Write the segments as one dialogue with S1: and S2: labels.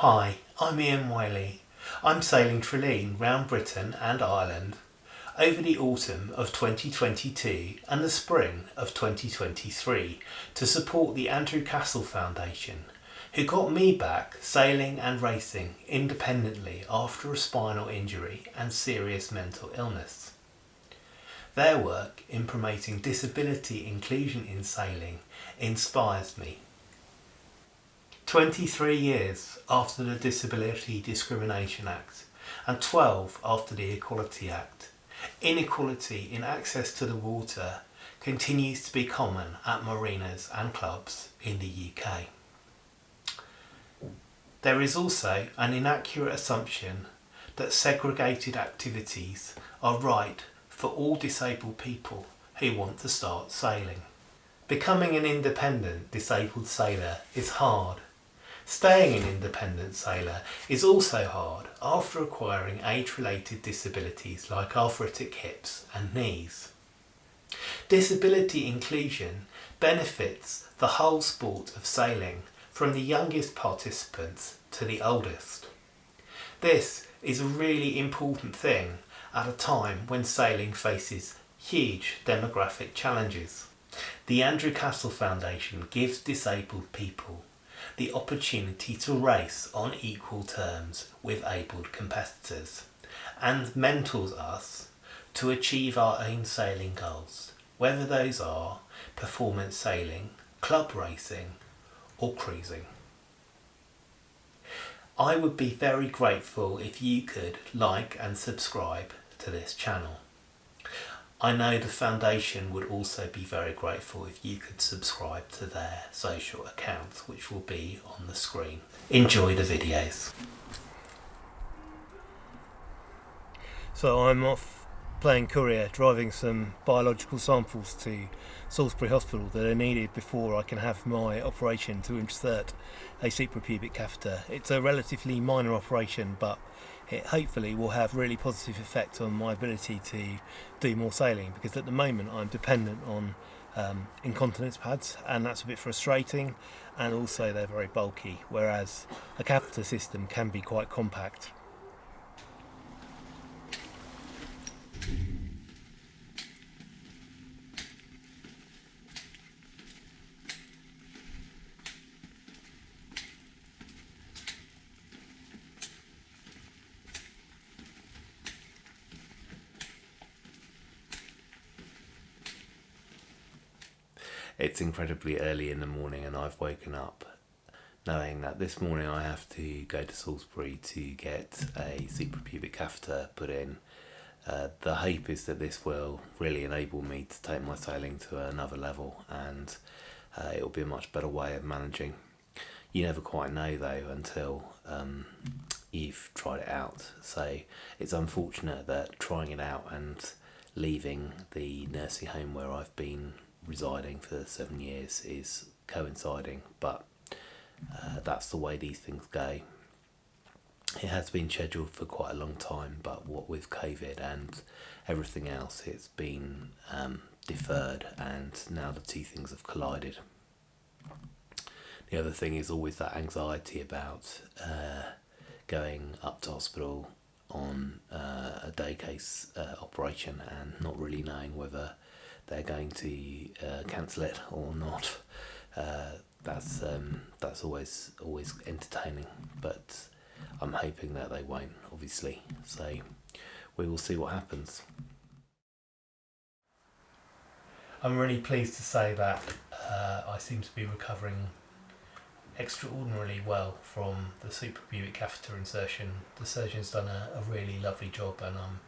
S1: Hi, I'm Ian Wiley. I'm sailing Trilleen round Britain and Ireland over the autumn of 2022 and the spring of 2023 to support the Andrew Cassell Foundation, who got me back sailing and racing independently after a spinal injury and serious mental illness. Their work in promoting disability inclusion in sailing inspires me. 23 years after the Disability Discrimination Act and 12 after the Equality Act, inequality in access to the water continues to be common at marinas and clubs in the UK. There is also an inaccurate assumption that segregated activities are right for all disabled people who want to start sailing. Becoming an independent disabled sailor is hard. Staying an independent sailor is also hard after acquiring age-related disabilities like arthritic hips and knees. Disability inclusion benefits the whole sport of sailing, from the youngest participants to the oldest. This is a really important thing at a time when sailing faces huge demographic challenges. The Andrew Cassell Foundation gives disabled people the opportunity to race on equal terms with abled competitors and mentors us to achieve our own sailing goals, whether those are performance sailing, club racing or cruising. I would be very grateful if you could like and subscribe to this channel. I know the foundation would also be very grateful if you could subscribe to their social accounts, which will be on the screen. Enjoy the videos. So I'm off playing courier, driving some biological samples to Salisbury Hospital that are needed before I can have my operation to insert a suprapubic catheter. It's a relatively minor operation, but it hopefully will have really positive effect on my ability to do more sailing, because at the moment I'm dependent on incontinence pads, and that's a bit frustrating, and also they're very bulky, whereas a catheter system can be quite compact. It's incredibly early in the morning and I've woken up knowing that this morning I have to go to Salisbury to get a suprapubic catheter put in. The hope is that this will really enable me to take my sailing to another level, and it will be a much better way of managing. You never quite know though until you've tried it out, so it's unfortunate that trying it out and leaving the nursing home where I've been residing for 7 years is coinciding, but that's the way these things go. It has been scheduled for quite a long time, but what with COVID and everything else, it's been deferred, and now the two things have collided. The other thing is always that anxiety about going up to hospital on a day case operation and not really knowing whether they're going to cancel it or not. That's always entertaining, but I'm hoping that they won't, obviously. So we will see what happens. I'm really pleased to say that I seem to be recovering extraordinarily well from the suprapubic catheter insertion. The surgeon's done a really lovely job, and I'm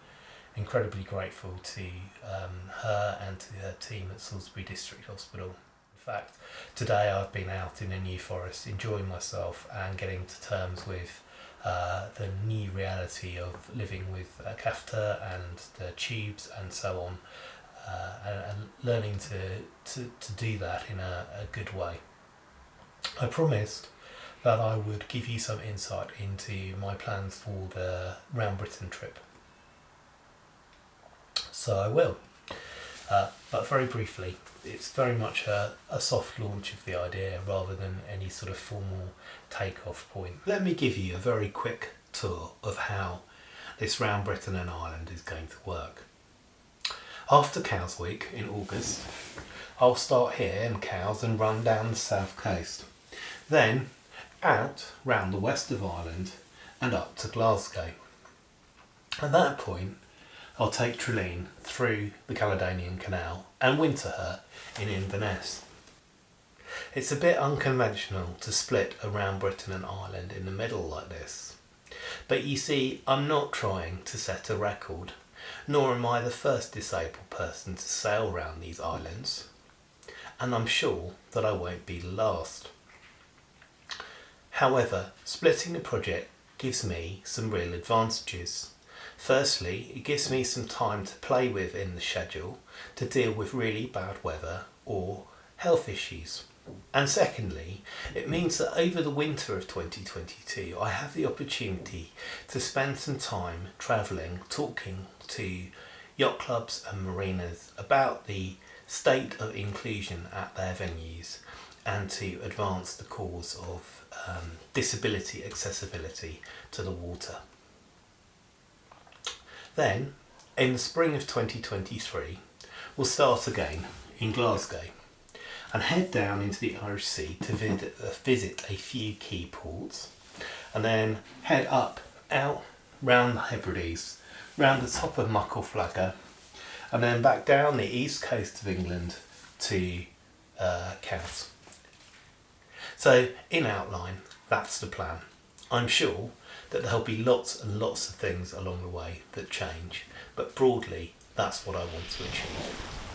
S1: incredibly grateful to her and to her team at Salisbury District Hospital. In fact, today I've been out in the New Forest enjoying myself and getting to terms with the new reality of living with a catheter and the tubes and so on, and learning to do that in a good way. I promised that I would give you some insight into my plans for the round Britain trip. So I will. But very briefly, it's very much a soft launch of the idea rather than any sort of formal take-off point. Let me give you a very quick tour of how this Round Britain and Ireland is going to work. After Cowes Week in August, I'll start here in Cowes and run down the south coast. Then out round the west of Ireland and up to Glasgow. At that point, I'll take Trilleen through the Caledonian Canal and winter her in Inverness. It's a bit unconventional to split around Britain and Ireland in the middle like this. But you see, I'm not trying to set a record, nor am I the first disabled person to sail round these islands, and I'm sure that I won't be the last. However, splitting the project gives me some real advantages. Firstly, it gives me some time to play with in the schedule to deal with really bad weather or health issues. And secondly, it means that over the winter of 2022 I have the opportunity to spend some time travelling, talking to yacht clubs and marinas about the state of inclusion at their venues and to advance the cause of disability accessibility to the water. Then, in the spring of 2023, we'll start again in Glasgow and head down into the Irish Sea to visit a few key ports, and then head up, out, round the Hebrides, round the top of Muckleflagger, and then back down the east coast of England to Cowes. So, in outline, that's the plan. I'm sure that there'll be lots and lots of things along the way that change, but broadly, that's what I want to achieve.